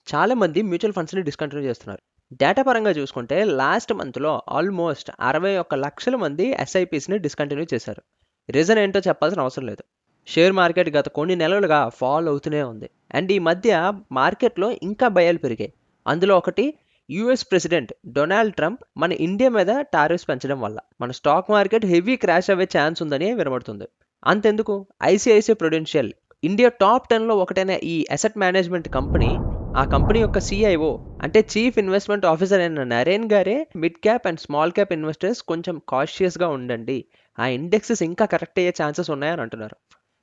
చాలామంది mutual ఫండ్స్‌ని discontinue చేస్తున్నారు. Data పరంగా చూసుకుంటే లాస్ట్ మంత్‌లో ఆల్మోస్ట్ 61,00,000 మంది ఎస్ఐపీస్‌ని డిస్కంటిన్యూ చేశారు. రీజన్ ఏంటో చెప్పాల్సిన అవసరం లేదు. షేర్ మార్కెట్ గత కొన్ని నెలలుగా ఫాల్ అవుతూనే ఉంది. అండ్ ఈ మధ్య మార్కెట్‌లో ఇంకా భయాలు పెరిగాయి. అందులో ఒకటి యూఎస్ ప్రెసిడెంట్ డొనాల్డ్ ట్రంప్ మన ఇండియా మీద టారిఫ్స్ పెంచడం వల్ల మన స్టాక్ మార్కెట్ హెవీ క్రాష్ అయ్యే ఛాన్స్ ఉందని వినబడుతుంది. అంతెందుకు, ఐసిఐసిఐ ప్రుడెన్షియల్ ఇండియా టాప్ 10లో ఒకటైన ఈ అసెట్ మేనేజ్మెంట్ కంపెనీ, ఆ కంపెనీ యొక్క సిఐఓ అంటే చీఫ్ ఇన్వెస్ట్మెంట్ ఆఫీసర్ అయిన నరేన్ గారే mid cap and small cap investors కొంచెం కాషియస్గా ఉండండి, ఆ ఇండెక్సెస్ ఇంకా కరెక్ట్ అయ్యే ఛాన్సెస్ ఉన్నాయని అంటున్నారు.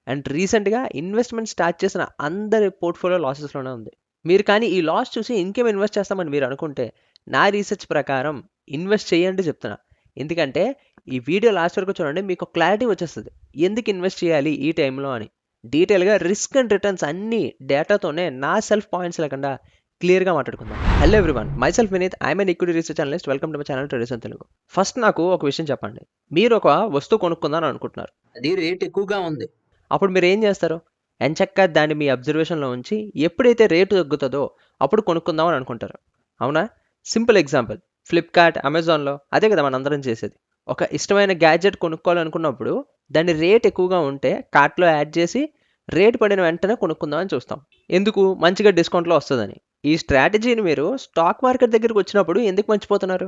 అండ్ రీసెంట్గా ఇన్వెస్ట్మెంట్ స్టార్ట్ చేసిన అందరి పోర్ట్ఫోలియో లాసెస్లోనే ఉంది. మీరు కానీ ఈ లాస్ చూసి ఇంకేం ఇన్వెస్ట్ చేస్తామని మీరు అనుకుంటే నా రీసెర్చ్ ప్రకారం ఇన్వెస్ట్ చేయండి చెప్తున్నా. ఎందుకంటే ఈ వీడియో లాస్ట్ వరకు చూడండి, మీకు క్లారిటీ వచ్చేస్తుంది ఎందుకు ఇన్వెస్ట్ చేయాలి ఈ టైంలో అని. డీటెయిల్గా రిస్క్ అండ్ రిటర్న్స్ అన్ని డేటాతోనే నా సెల్ఫ్ పాయింట్స్ లేకుండా క్లియర్గా మాట్లాడుకుందాం. Hello everyone, myself Vineet, I'm an equity research analyst. Welcome to my channel traders in Telugu. First నాకు ఒక విషయం చెప్పండి. మీరు ఒక వస్తువు కొనుక్కుందాం అనుకుంటున్నారు, అది రేట్ ఎక్కువగా ఉంది. అప్పుడు మీరు ఏం చేస్తారు? ఎంచక్కా దాన్ని మీ అబ్జర్వేషన్లో ఉంచి ఎప్పుడైతే రేటు తగ్గుతుందో అప్పుడు కొనుక్కుందాం అని అనుకుంటారు, అవునా? సింపుల్ ఎగ్జాంపుల్, ఫ్లిప్కార్ట్, అమెజాన్లో అదే కదా మనందరం చేసేది. ఒక ఇష్టమైన గ్యాడ్జెట్ కొనుక్కోవాలనుకున్నప్పుడు దాని రేట్ ఎక్కువగా ఉంటే కార్ట్లో యాడ్ చేసి రేట్ పడిన వెంటనే కొనుక్కుందామని చూస్తాం. ఎందుకు? మంచిగా డిస్కౌంట్లో వస్తుందని. ఈ స్ట్రాటజీని మీరు స్టాక్ మార్కెట్ దగ్గరికి వచ్చినప్పుడు ఎందుకు మర్చిపోతున్నారు?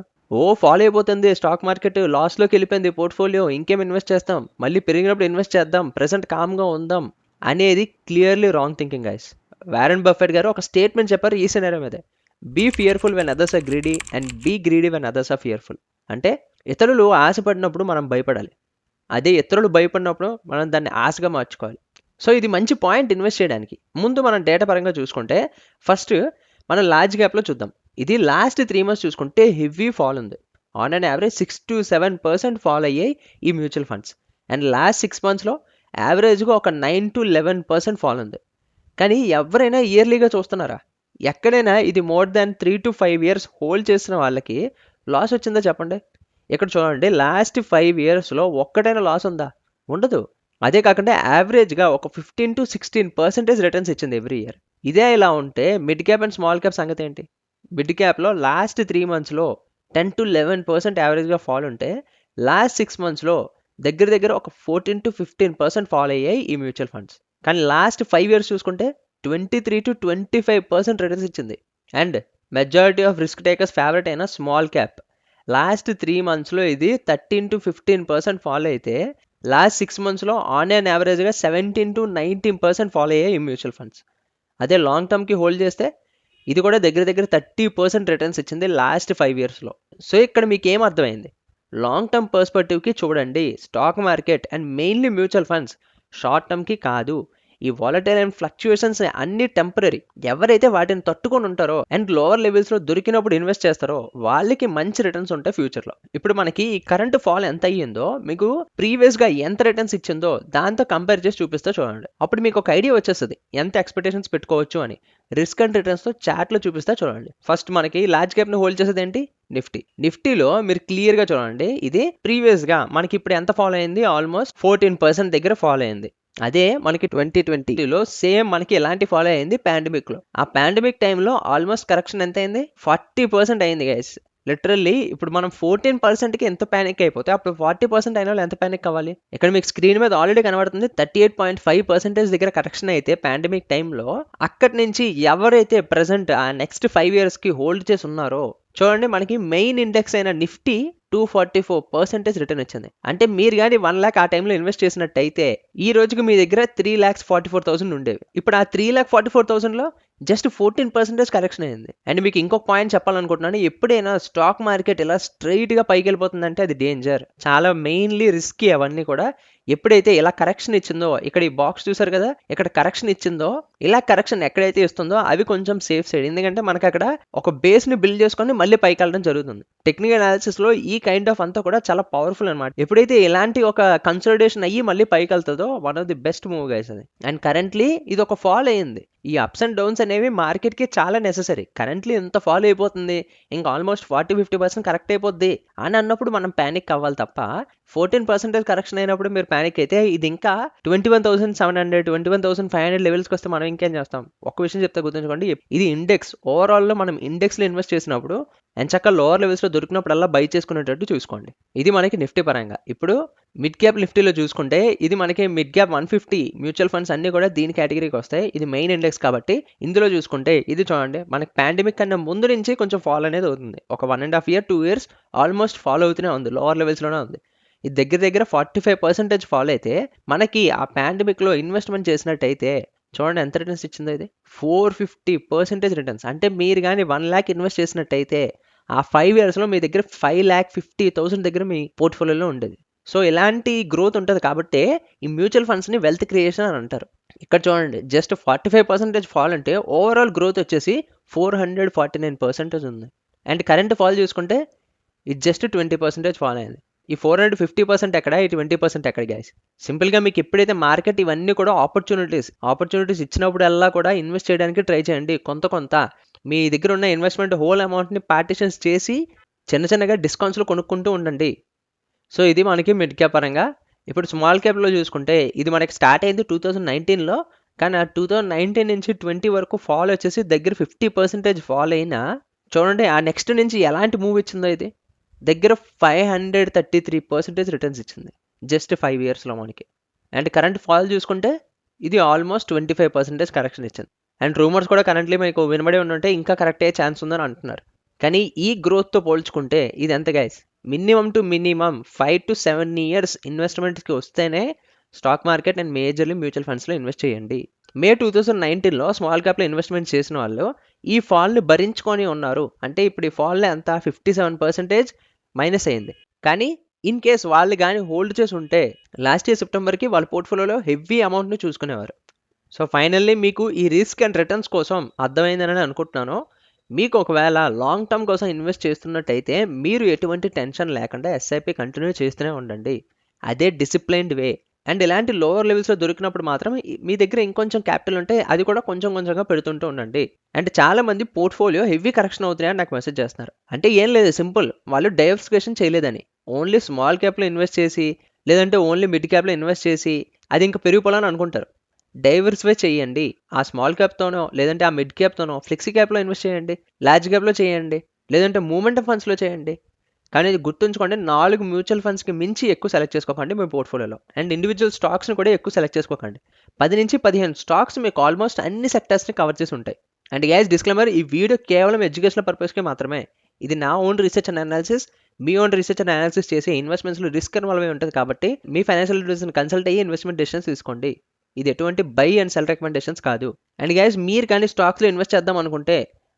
ఫాలో అయిపోతుంది స్టాక్ మార్కెట్, లాస్లోకి వెళ్ళిపోయింది పోర్ట్ఫోలియో, ఇంకేం ఇన్వెస్ట్ చేస్తాం, మళ్ళీ పెరిగినప్పుడు ఇన్వెస్ట్ చేద్దాం, ప్రెసెంట్ కామ్గా ఉందాం అనేది clearly wrong thinking guys. Warren Buffett గారు ఒక స్టేట్మెంట్ చెప్పారు ఈ సినారియో మీద. Be fearful when others are greedy and be greedy when others are fearful. అంటే ఇతరులు ఆశపడినప్పుడు మనం భయపడాలి, అదే ఇతరులు భయపడినప్పుడు మనం దాన్ని ఆశగా మార్చుకోవాలి. సో ఇది మంచి పాయింట్ ఇన్వెస్ట్ చేయడానికి. ముందు మనం డేటా పరంగా చూసుకుంటే ఫస్ట్ మనం లార్జ్ గ్యాప్లో చూద్దాం. ఇది లాస్ట్ 3 months చూసుకుంటే హెవీ ఫాల్ ఉంది. ఆన్ అండ్ యావరేజ్ 6-7% ఫాల్ అయ్యాయి ఈ మ్యూచువల్ ఫండ్స్. అండ్ లాస్ట్ 6 monthsలో యావరేజ్గా ఒక 9-11% ఫాల్ ఉంది. కానీ ఎవరైనా ఇయర్లీగా చూస్తున్నారా? ఎక్కడైనా ఇది మోర్ దాన్ 3-5 years హోల్డ్ చేసిన వాళ్ళకి లాస్ వచ్చిందా చెప్పండి. ఇక్కడ చూడండి, లాస్ట్ 5 yearsలో ఒక్కటైనా లాస్ ఉందా? ఉండదు. అదే కాకుండా యావరేజ్గా ఒక 15-16% రిటర్న్స్ ఇచ్చింది ఎవ్రీ ఇయర్. ఇదే ఇలా ఉంటే mid cap and small cap సంగతి ఏంటి? మిడ్ క్యాప్లో లాస్ట్ 3 monthsలో 10-11% యావరేజ్గా ఫాల్ ఉంటే లాస్ట్ 6 monthsలో దగ్గర దగ్గర ఒక 14-15% ఫాల్ అయ్యాయి ఈ మ్యూచువల్ ఫండ్స్. కానీ లాస్ట్ 5 years చూసుకుంటే 23-25% రిటర్న్స్ ఇచ్చింది. And majority of risk takers favourite అయిన స్మాల్ క్యాప్ లాస్ట్ 3 monthsలో ఇది 13-15% ఫాలో అయితే లాస్ట్ 6 monthsలో ఆన్ అండ్ యావరేజ్గా 17-19% ఫాలో అయ్యాయి ఈ మ్యూచువల్ ఫండ్స్. అదే లాంగ్ టర్మ్కి హోల్డ్ చేస్తే ఇది కూడా దగ్గర దగ్గర 30% రిటర్న్స్ ఇచ్చింది లాస్ట్ 5 yearsలో. సో ఇక్కడ మీకు ఏం అర్థమైంది? లాంగ్ టర్మ్ పర్స్పెక్టివ్కి చూడండి stock market and mainly mutual funds. Short టర్మ్కి కాదు. ఈ వాలటైల్ అండ్ ఫ్లక్చుయేషన్స్ అన్ని టెంపరీ. ఎవరైతే వాటిని తట్టుకొని ఉంటారో అండ్ లోవర్ లెవెల్స్లో దొరికినప్పుడు ఇన్వెస్ట్ చేస్తారో వాళ్ళకి మంచి రిటర్న్స్ ఉంటాయి ఫ్యూచర్లో. ఇప్పుడు మనకి ఈ కరెంట్ ఫాల్ ఎంత అయ్యిందో మీకు ప్రీవియస్గా ఎంత రిటర్న్స్ ఇచ్చిందో దాంతో కంపేర్ చేసి చూపిస్తే చూడండి. అప్పుడు మీకు ఒక ఐడియా వచ్చేస్తుంది ఎంత ఎక్స్పెక్టేషన్స్ పెట్టుకోవచ్చు అని. రిస్క్ అండ్ రిటర్న్స్తో చార్ట్లో చూపిస్తే చూడండి. ఫస్ట్ మనకి లార్జ్ క్యాప్ని హోల్డ్ చేసేది ఏంటి? నిఫ్టీలో మీరు క్లియర్గా చూడండి, ఇది ప్రీవియస్గా మనకి ఇప్పుడు ఎంత ఫాలో అయింది? ఆల్మోస్ట్ 14% దగ్గర ఫాలో అయింది. అదే మనకి 2020లో సేమ్ మనకి ఎలాంటి ఫాలో అయింది? పాండమిక్లో. ఆ పాండమిక్ టైంలో ఆల్మోస్ట్ కరెక్షన్ ఎంత అయింది? 40% అయింది గైస్. లిటరల్లీ ఇప్పుడు మనం 14%కి ఎంత ప్యానిక్ అయిపోతే అప్పుడు 40% అయిన వాళ్ళు ఎంత ప్యానిక్ అవ్వాలి? ఇక్కడ మీకు స్క్రీన్ మీద ఆల్రెడీ కనబడుతుంది 38.5% దగ్గర కరెక్షన్ అయితే పాండమిక్ టైంలో. అక్కడి నుంచి ఎవరైతే ప్రెసెంట్ ఆ నెక్స్ట్ 5 yearsకి హోల్డ్ చేసి ఉన్నారో చూడండి, మనకి మెయిన్ ఇండెక్స్ అయిన నిఫ్టీ 244% రిటర్న్ వచ్చింది. అంటే మీరు కానీ 1 lakh ఆ టైంలో ఇన్వెస్ట్ చేసినట్టయితే ఈ రోజుకి మీ దగ్గర 3,44,000 ఉండేవి. ఇప్పుడు ఆ 3,44,000లో జస్ట్ 14% కరెక్షన్ అయింది. అండ్ మీకు ఇంకొక పాయింట్ చెప్పాలనుకుంటున్నాను, ఎప్పుడైనా స్టాక్ మార్కెట్ ఇలా స్ట్రైట్గా పైకి వెళ్ళిపోతుందంటే అది డేంజర్. చాలా మెయిన్లీ రిస్కీ అవన్నీ కూడా. ఎప్పుడైతే ఇలా కరెక్షన్ ఇచ్చిందో, ఇక్కడ ఈ బాక్స్ చూసారు కదా, ఇక్కడ కరెక్షన్ ఇచ్చిందో, ఇలా కరెక్షన్ ఎక్కడైతే ఇస్తుందో అవి కొంచెం సేఫ్ సైడ్. ఎందుకంటే మనకు అక్కడ ఒక బేస్ని బిల్డ్ చేసుకొని మళ్ళీ పైకి వెళ్ళడం జరుగుతుంది. టెక్నికల్ అనాలిసిస్లో ఈ కైండ్ ఆఫ్ అంతా కూడా చాలా పవర్ఫుల్ అనమాట. ఎప్పుడైతే ఇలాంటి ఒక కన్సల్టేషన్ అయ్యి మళ్ళీ పైకి వెళ్తుందో one of the best move guys అది. అండ్ కరెంట్లీ ఇది ఒక ఫాల్ అయ్యింది. ఈ అప్స్ అండ్ డౌన్స్ అనేవి మార్కెట్‌కి చాలా నెసెసరీ. కరెంట్‌లీ ఇంత ఫాల్ అయిపోతుంది. ఇంకా ఆల్మోస్ట్ 40-50% కరెక్ట్ అయిపోద్ది అని అన్నప్పుడు మనం పానిక్ అవ్వాలి తప్ప 14% కరెక్షన్ అయినప్పుడు మీరు పానిక్ అయితే ఇది ఇంకా 21,700, 21,500 లెవెల్స్‌కి వస్తే మనం ఇంకేం చేస్తాం? ఒక్క విషయం చెప్తే గుర్తుంచుకోండి. ఇది ఇండెక్స్. ఓవరాల్‌లో మనం ఇండెక్స్‌లో ఇన్వెస్ట్ చేసినప్పుడు ఎంచక్కా లోవర్ లెవెల్స్‌లో దొరికినప్పుడల్లా బై చేసుకునేటట్టు చూసుకోండి. ఇది మనకి నిఫ్టీ పరంగా. ఇప్పుడు మిడ్ క్యాప్ నిఫ్టీలో చూసుకుంటే ఇది మనకి మిడ్ క్యాప్ 150 మ్యూచువల్ ఫండ్స్ అన్నీ కూడా దీని కేటగిరీకి వస్తాయి. ఇది మెయిన్ ఇండెక్స్ కాబట్టి ఇందులో చూసుకుంటే ఇది చూడండి మనకి పాండమిక్ కన్నా ముందు నుంచి కొంచెం ఫాల్ అనేది అవుతుంది. ఒక 1.5 ఇయర్ 2 ఇయర్స్ ఆల్మోస్ట్ ఫాలో అవుతూనే ఉంది. లోవర్ లెవెల్స్‌లోనే ఉంది. ఇది దగ్గర 45% ఫాల్ అయితే మనకి ఆ పాండమిక్‌లో ఇన్వెస్ట్‌మెంట్ చేసినట్టయితే చూడండి ఎంత రిటర్న్స్ ఇచ్చిందో ఇది. 450% రిటర్న్స్. అంటే మీరు గాని 1 లాక్ ఇన్వెస్ట్ చేసినట్టయితే ఆ 5 ఇయర్స్‌లో మీ దగ్గర 5,50,000 దగ్గర మీ పోర్ట్‌ఫోలియోలో ఉండేది. సో, ఇలాంటి గ్రోత్ ఉంటది కాబట్టే ఈ మ్యూచువల్ ఫండ్స్‌ని వెల్త్ క్రియేషన్ అని అంటారు. ఇక్కడ చూడండి జస్ట్ 45% ఫాల్ అంటే ఓవరాల్ గ్రోత్ వచ్చేసి 449% ఉంది. అండ్ కరెంట్ ఫాల్ చూసుకుంటే ఇది జస్ట్ 20% ఫాల్ అయింది. ఈ 450% ఎక్కడ? ఈ 20% ఎక్కడ గైస్? సింపుల్‌గా మీకు ఎప్పుడైతే మార్కెట్ ఇవన్నీ కూడా ఆపర్చునిటీస్ ఇచ్చినప్పుడల్లా కూడా ఇన్వెస్ట్ చేయడానికి ట్రై చేయండి. కొంత మీ దగ్గర ఉన్న ఇన్వెస్ట్‌మెంట్ హోల్ అమౌంట్‌ని పార్టిషన్స్ చేసి చిన్నగా డిస్కౌంట్స్‌లో కొనుక్కుంటూ ఉండండి. సో, ఇది మనకి మిడ్ క్యాప్ పరంగా. ఇప్పుడు స్మాల్ క్యాప్‌లో చూసుకుంటే ఇది మనకి స్టార్ట్ అయింది 2019లో. కానీ ఆ 2019 నుంచి 20 వరకు ఫాల్ వచ్చేసి దగ్గర 50% ఫాల్ అయినా చూడండి ఆ నెక్స్ట్ నుంచి ఎలాంటి మూవ్ ఇచ్చిందో ఇది. దగ్గర 533% రిటర్న్స్ ఇచ్చింది. జస్ట్ 5 ఇయర్స్‌లో మనకి. అండ్ కరెంట్ ఫాల్ చూసుకుంటే ఇది ఆల్మోస్ట్ 25% కరెక్షన్ ఇచ్చింది. అండ్ రూమర్స్ కూడా కరెంట్‌లీ మీకు వినబడే ఉండుంటే ఇంకా కరెక్ట్ అయ్యే ఛాన్స్ ఉందని అంటున్నారు. కానీ ఈ గ్రోత్‌తో పోల్చుకుంటే ఇది ఎంత guys? Minimum to minimum 5-7 years ఇన్వెస్ట్‌మెంట్స్‌కి వస్తేనే stock market and majorly mutual ఫండ్స్‌లో ఇన్వెస్ట్ చేయండి. మే 2019లో స్మాల్ క్యాప్‌లో ఇన్వెస్ట్‌మెంట్ చేసిన వాళ్ళు ఈ ఫాల్‌ని భరించుకొని ఉన్నారు. అంటే ఇప్పుడు ఈ ఫాల్‌ని ఎంత 57% మైనస్ అయింది. కానీ ఇన్ కేస్ వాళ్ళు గాని హోల్డ్ చేసి ఉంటే లాస్ట్ ఇయర్ సెప్టెంబర్‌కి వాళ్ళ పోర్ట్‌ఫోలియోలో హెవీ అమౌంట్‌ని చూసుకునేవారు. సో, ఫైనల్లీ మీకు ఈ రిస్క్ అండ్ రిటర్న్స్ కోసం అర్థమైందని అనుకుంటున్నాను. మీకు ఒకవేళ లాంగ్ టర్మ్ కోసం ఇన్వెస్ట్ చేస్తున్నట్టయితే మీరు ఎటువంటి టెన్షన్ లేకుండా ఎస్ఐపి కంటిన్యూ చేస్తూనే ఉండండి. అదే డిసిప్లైన్డ్ వే. అండ్ ఇలాంటి లోవర్ లెవెల్స్‌లో దొరికినప్పుడు మాత్రం మీ దగ్గర ఇంకొంచెం క్యాపిటల్ ఉంటే అది కూడా కొంచెంగా పెడుతుంటూ ఉండండి. అండ్ చాలామంది పోర్ట్‌ఫోలియో హెవీ కరెక్షన్ అవుతున్నాయని నాకు మెసేజ్ చేస్తున్నారు. అంటే ఏం లేదు సింపుల్. వాళ్ళు డైవర్సిఫికేషన్ చేయలేదని. ఓన్లీ స్మాల్ క్యాప్‌లో ఇన్వెస్ట్ చేసి లేదంటే ఓన్లీ మిడ్ క్యాప్‌లో ఇన్వెస్ట్ చేసి అది ఇంకా పెరిగిపోవాలని అనుకుంటారు. డైవర్సిఫై చేయండి. ఆ స్మాల్ క్యాప్‌తోనో లేదంటే ఆ మిడ్ క్యాప్‌తోనో ఫ్లెక్సీ క్యాప్‌లో ఇన్వెస్ట్ చేయండి. లార్జ్ క్యాప్‌లో చేయండి. లేదంటే మూవ్‌మెంట్ ఫండ్స్‌లో చేయండి. కానీ ఇది గుర్తుంచుకోండి 4 మ్యూచువల్ ఫండ్స్‌కి మించి ఎక్కువ సెలెక్ట్ చేసుకోకండి మీ పోర్ట్‌ఫోలియోలో. అండ్ ఇండివిడ్యువల్ స్టాక్స్‌ని కూడా ఎక్కువ సెలెక్ట్ చేసుకోకండి. 10-15 స్టాక్స్ మీకు ఆల్మోస్ట్ అన్ని సెక్టార్స్‌ని కవర్ చేసి ఉంటాయి. అండ్ గైస్ డిస్క్లైమర్ ఈ వీడియో కేవలం ఎడ్యుకేషనల్ పర్పస్‌కి మాత్రమే. ఇది నా own research and analysis. Me own research and analysis చేసి ఇన్వెస్ట్‌మెంట్స్‌లో రిస్క్ ఇన్వాల్వ్ అయి ఉంటుంది కాబట్టి మీ ఫైనాన్షియల్ అడ్వైజర్‌ని కన్సల్ట్ అయ్యి ఇన్వెస్ట్‌మెంట్ డెసిషన్స్ తీసుకోండి. ఇది ఎటువంటి బై అండ్ సెల్ రికమెండేషన్స్ కాదు. అండ్ గైస్ మీరు కానీ స్టాక్స్‌లో ఇన్వెస్ట్ చేద్దాం అనుకుంటే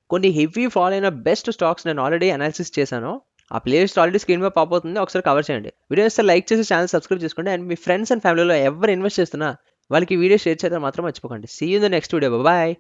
కొన్ని హెవీ ఫాల్ అయిన బెస్ట్ స్టాక్స్ నేను ఆల్రెడీ అనాలిసిస్ చేశాను. ఆ ప్లేలిస్ట్ ఆల్రెడీ స్క్రీన్ మీద పాప్ అవుతుంది. ఒకసారి కవర్ చేయండి. వీడియో ఇస్తే లైక్ చేసి ఛానల్ సబ్స్క్రైబ్ చేసుకోండి. అండ్ మీ ఫ్రెండ్స్ అండ్ ఫ్యామిలీలో ఎవరు ఇన్వెస్ట్ చేస్తున్నా వాళ్ళకి వీడియో షేర్ చేయడం మాత్రం మర్చిపోకండి. See you in the next video. Bye.